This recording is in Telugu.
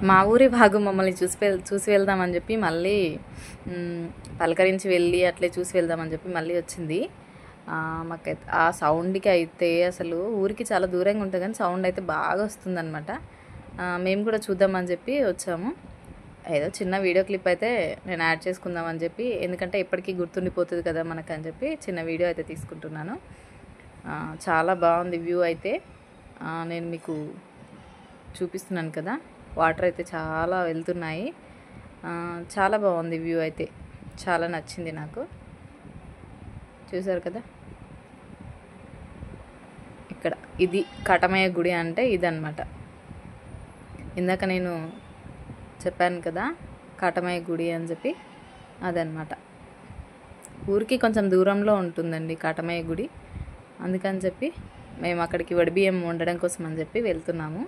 మా ఊరి భాగు మమ్మల్ని చూసి వెళ్దామని చెప్పి మళ్ళీ పలకరించి వెళ్ళి అట్లే చూసి వెళ్దామని చెప్పి మళ్ళీ వచ్చింది. మాకైతే ఆ సౌండ్కి అయితే అసలు ఊరికి చాలా దూరంగా ఉంటుంది కానీ సౌండ్ అయితే బాగా వస్తుందన్నమాట. మేము కూడా చూద్దామని చెప్పి వచ్చాము. ఏదో చిన్న వీడియో క్లిప్ అయితే నేను యాడ్ చేసుకుందామని చెప్పి, ఎందుకంటే ఎప్పటికీ గుర్తుండిపోతుంది కదా మనకు అని చెప్పి చిన్న వీడియో అయితే తీసుకుంటున్నాను. చాలా బాగుంది వ్యూ అయితే. నేను మీకు చూపిస్తున్నాను కదా, వాటర్ అయితే చాలా వెళ్తున్నాయి. చాలా బాగుంది వ్యూ అయితే, చాలా నచ్చింది నాకు. చూసారు కదా, ఇక్కడ ఇది కటమయ్య గుడి అంటే ఇదన్నమాట. ఇందాక నేను చెప్పాను కదా కాటమయ్య గుడి అని చెప్పి, అదనమాట. ఊరికి కొంచెం దూరంలో ఉంటుందండి కాటమయ్య గుడి. అందుకని చెప్పి మేము అక్కడికి వడిబియ్యం వండడం కోసం అని చెప్పి వెళ్తున్నాము.